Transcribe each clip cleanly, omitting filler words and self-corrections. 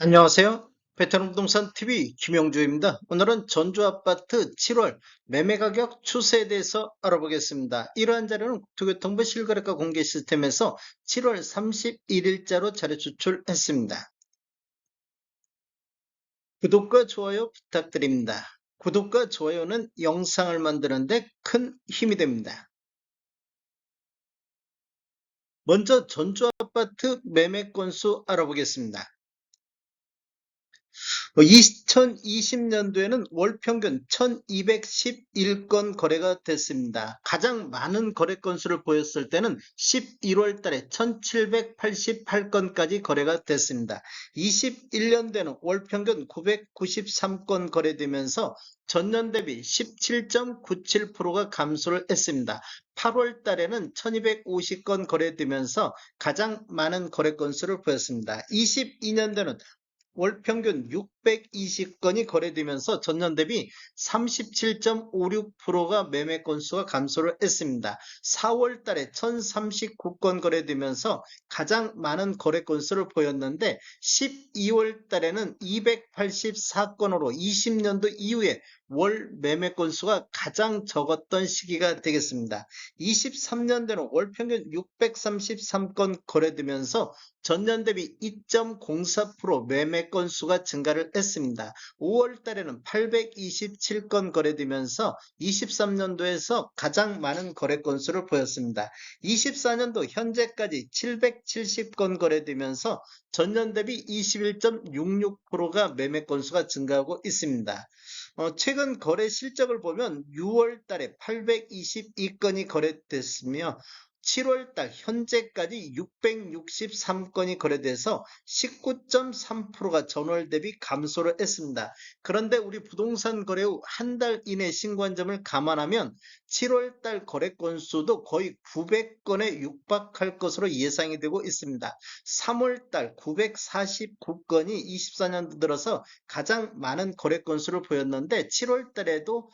안녕하세요. 베테랑 부동산 TV 김영주입니다. 오늘은 전주아파트 7월 매매 가격 추세에 대해서 알아보겠습니다. 이러한 자료는 국토교통부 실거래가 공개 시스템에서 7월 31일자로 자료 제출했습니다. 구독과 좋아요 부탁드립니다. 구독과 좋아요는 영상을 만드는데 큰 힘이 됩니다. 먼저 전주아파트 매매 건수 알아보겠습니다. 2020년도에는 월 평균 1211건 거래가 됐습니다. 가장 많은 거래 건수를 보였을 때는 11월 달에 1788건까지 거래가 됐습니다. 21년도에는 월 평균 993건 거래되면서 전년 대비 17.97%가 감소를 했습니다. 8월 달에는 1250건 거래되면서 가장 많은 거래 건수를 보였습니다. 22년도에는 월 평균 620건이 거래되면서 전년 대비 37.56%가 매매 건수가 감소를 했습니다. 4월 달에 1039건 거래되면서 가장 많은 거래 건수를 보였는데 12월 달에는 284건으로 20년도 이후에 월 매매 건수가 가장 적었던 시기가 되겠습니다. 23년도에는 월 평균 633건 거래되면서 전년 대비 2.04% 매매 건수가 증가를 했습니다. 5월 달에는 827건 거래되면서 23년도에서 가장 많은 거래 건수를 보였습니다. 24년도 현재까지 770건 거래되면서 전년 대비 21.66%가 매매 건수가 증가하고 있습니다. 최근 거래 실적을 보면 6월 달에 822건이 거래됐으며 7월 달 현재까지 663건이 거래돼서 19.3%가 전월 대비 감소를 했습니다. 그런데 우리 부동산 거래 후 한 달 이내 신고한 점을 감안하면 7월 달 거래 건수도 거의 900건에 육박할 것으로 예상이 되고 있습니다. 3월 달 949건이 24년도 들어서 가장 많은 거래 건수를 보였는데 7월 달에도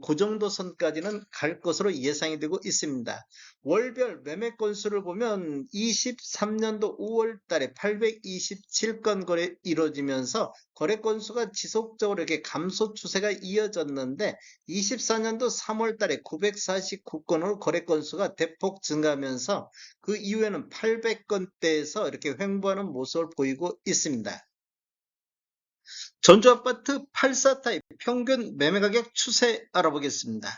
그 정도 선까지는 갈 것으로 예상이 되고 있습니다. 월별 매매 건수를 보면 23년도 5월 달에 827건 거래 이루어지면서 거래 건수가 지속적으로 이렇게 감소 추세가 이어졌는데 24년도 3월 달에 949건으로 거래 건수가 대폭 증가하면서 그 이후에는 800건대에서 이렇게 횡보하는 모습을 보이고 있습니다. 전주아파트 84타입 평균 매매가격 추세 알아보겠습니다.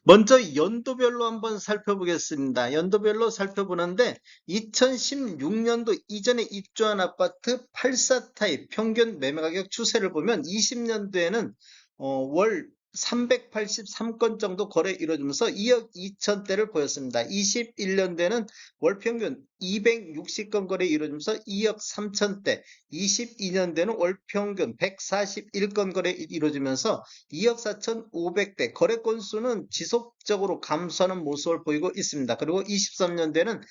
먼저 연도별로 한번 살펴보겠습니다. 연도별로 살펴보는데 2016년도 이전에 입주한 아파트 84타입 평균 매매가격 추세를 보면 20년도에는 월 383건 정도 거래 이루어지면서 2억 2천대를 보였습니다. 21년도에는 월 평균 260건 거래 이루어지면서 2억 3천대, 22년도에는 월 평균 141건 거래 이루어지면서 2억 4,500대 거래 건수는 지속적으로 감소하는 모습을 보이고 있습니다. 그리고 23년도에는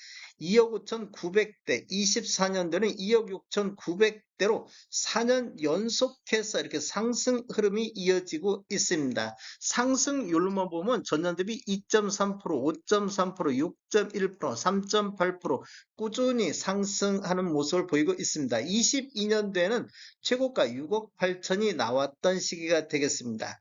2억 5,900대, 24년도에는 2억 6,900대로 4년 연속해서 이렇게 상승 흐름이 이어지고 있습니다. 상승률만 보면 전년 대비 2.3%, 5.3%, 6.1%, 3.8% 꾸준히 상승하는 모습을 보이고 있습니다. 22년도에는 최고가 6억 8천이 나왔던 시기가 되겠습니다.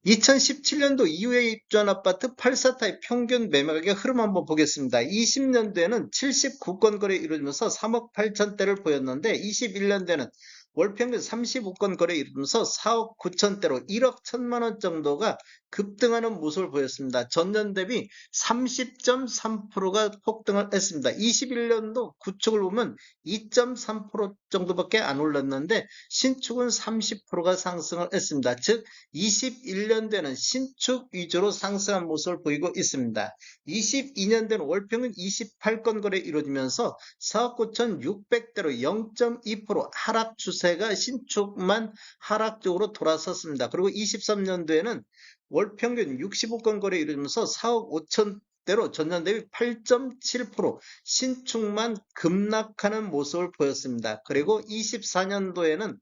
2017년도 이후에 입주한 아파트 84타입 평균 매매가격 흐름 한번 보겠습니다. 20년도에는 79건 거래 이루어지면서 3억 8천대를 보였는데 21년도에는 월 평균 35건 거래 이루면서 4억 9천대로 1억 1천만 원 정도가 급등하는 모습을 보였습니다. 전년 대비 30.3%가 폭등을 했습니다. 21년도 구축을 보면 2.3% 정도밖에 안 올랐는데 신축은 30%가 상승을 했습니다. 즉 21년도에는 신축 위주로 상승한 모습을 보이고 있습니다. 22년도에는 월평균 28건 거래 이루어지면서 4억 9,600대로 0.2% 하락 추세가 신축만 하락적으로 돌아섰습니다. 그리고 23년도에는 월평균 65건 거래 이루어지면서 4억 5천 대로 전년 대비 8.7% 신축만 급락하는 모습을 보였습니다. 그리고 24년도에는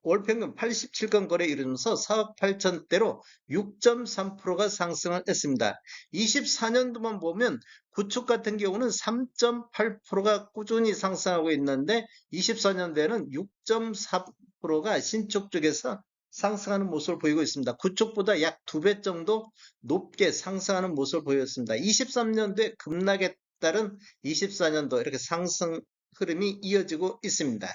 월평균 87건 거래 이루면서 4억 8천대로 6.3%가 상승을 했습니다. 24년도만 보면 구축 같은 경우는 3.8%가 꾸준히 상승하고 있는데 24년도에는 6.4%가 신축 쪽에서 상승하는 모습을 보이고 있습니다. 구축보다 약 2배 정도 높게 상승하는 모습을 보였습니다. 23년도에 급락에 따른 24년도 이렇게 상승 흐름이 이어지고 있습니다.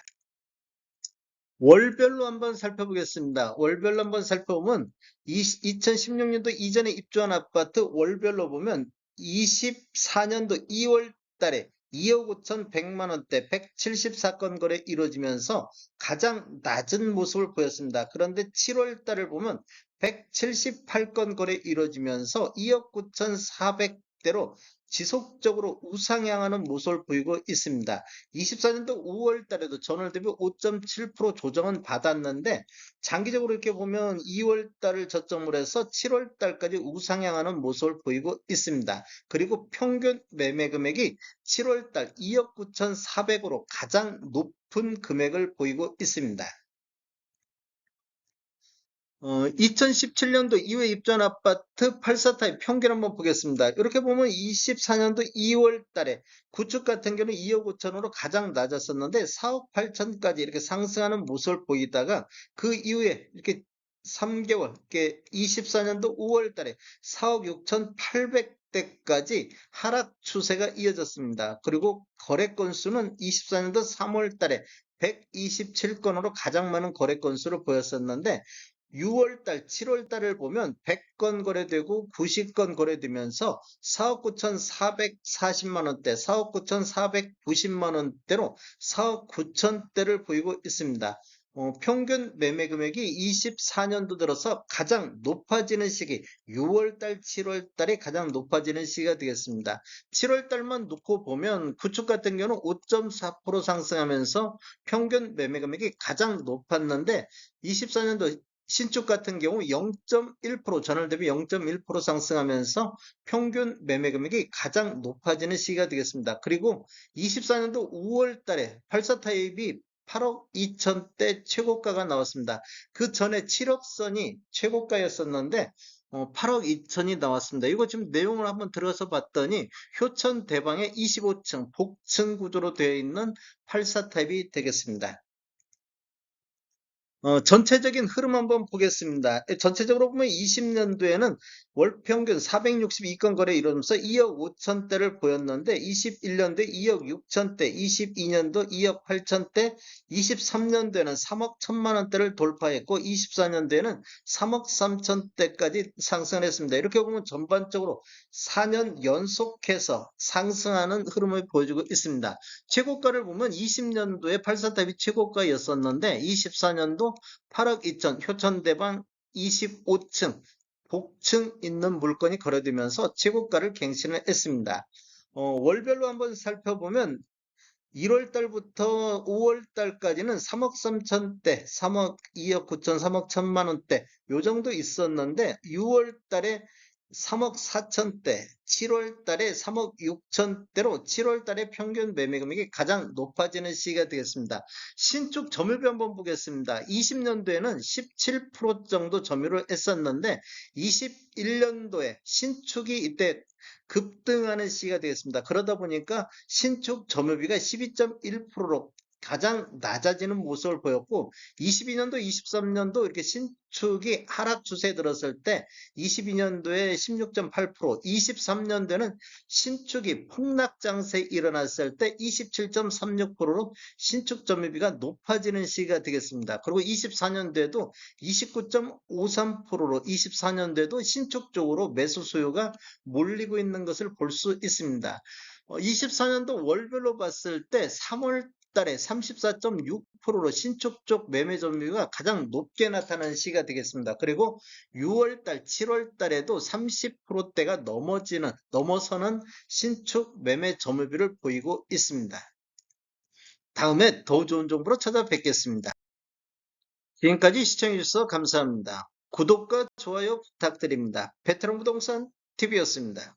월별로 한번 살펴보겠습니다. 월별로 한번 살펴보면 2016년도 이전에 입주한 아파트 월별로 보면 24년도 2월 달에 2억 5천100만 원대 174건 거래 이루어지면서 가장 낮은 모습을 보였습니다. 그런데 7월 달을 보면 178건 거래 이루어지면서 2억 9천4백대로 지속적으로 우상향하는 모습을 보이고 있습니다. 24년도 5월 달에도 전월 대비 5.7% 조정은 받았는데 장기적으로 이렇게 보면 2월 달을 저점으로 해서 7월 달까지 우상향하는 모습을 보이고 있습니다. 그리고 평균 매매 금액이 7월 달 2억 9천4백으로 가장 높은 금액을 보이고 있습니다. 2017년도 이후에 입주한 아파트 84타입 평균 한번 보겠습니다. 이렇게 보면 24년도 2월 달에 구축 같은 경우는 2억 5천으로 가장 낮았었는데 4억 8천까지 이렇게 상승하는 모습을 보이다가 그 이후에 이렇게 3개월, 이렇게 24년도 5월 달에 4억 6,800대까지 하락 추세가 이어졌습니다. 그리고 거래 건수는 24년도 3월 달에 127건으로 가장 많은 거래 건수를 보였었는데 6월달, 7월달을 보면 100건 거래되고 90건 거래되면서 4억 9,440만 원대, 4억 9,490만 원대로 4억 9천대를 보이고 있습니다. 평균 매매 금액이 24년도 들어서 가장 높아지는 시기 6월달, 7월달이 가장 높아지는 시기가 되겠습니다. 7월달만 놓고 보면 구축 같은 경우는 5.4% 상승하면서 평균 매매 금액이 가장 높았는데 24년도 신축 같은 경우 0.1% 전월 대비 0.1% 상승하면서 평균 매매 금액이 가장 높아지는 시기가 되겠습니다. 그리고 24년도 5월 달에 84타입이 8억 2천대 최고가가 나왔습니다. 그 전에 7억 선이 최고가였었는데 8억 2천이 나왔습니다. 이거 지금 내용을 한번 들어가서 봤더니 효천 대방의 25층 복층 구조로 되어 있는 84타입이 되겠습니다. 전체적인 흐름 한번 보겠습니다. 전체적으로 보면 20년도에는 월 평균 462건 거래 이루면서 2억 5천대를 보였는데 21년도에 2억 6천대, 22년도 2억 8천대, 23년도에는 3억 1천만 원대를 돌파했고 24년도에는 3억 3천대까지 상승했습니다. 이렇게 보면 전반적으로 4년 연속해서 상승하는 흐름을 보여주고 있습니다. 최고가를 보면 20년도에 84탑이 최고가였었는데 24년도 8억 2천 효천대방 25층 복층 있는 물건이 거래되면서 최고가를 갱신을 했습니다. 월별로 한번 살펴보면 1월 달부터 5월 달까지는 3억 3천대, 3억 2억 9천, 3억 1천만 원대 요 정도 있었는데 6월 달에 3억 4천대, 7월 달에 3억 6천대로 7월 달에 평균 매매 금액이 가장 높아지는 시기가 되겠습니다. 신축 점유율 한번 보겠습니다. 20년도에는 17% 정도 점유를 했었는데 21년도에 신축이 이때 급등하는 시기가 되겠습니다. 그러다 보니까 신축 점유비가 12.1%로 가장 낮아지는 모습을 보였고 22년도, 23년도 이렇게 신축이 하락 추세에 들었을 때 22년도에 16.8%, 23년도에는 신축이 폭락 장세에 일어났을 때 27.36%로 신축 점유비가 높아지는 시기가 되겠습니다. 그리고 24년도에도 29.53%로 24년도에도 신축 쪽으로 매수 수요가 몰리고 있는 것을 볼 수 있습니다. 24년도 월별로 봤을 때 3월 달에 34.6%로 신축 쪽 매매 점유율가 가장 높게 나타나는 시기가 되겠습니다. 그리고 6월 달, 7월 달에도 30%대가 넘어서는 신축 매매 점유율을 보이고 있습니다. 다음에 더 좋은 정보로 찾아뵙겠습니다. 지금까지 시청해주셔서 감사합니다. 구독과 좋아요 부탁드립니다. 베테랑 부동산 TV였습니다.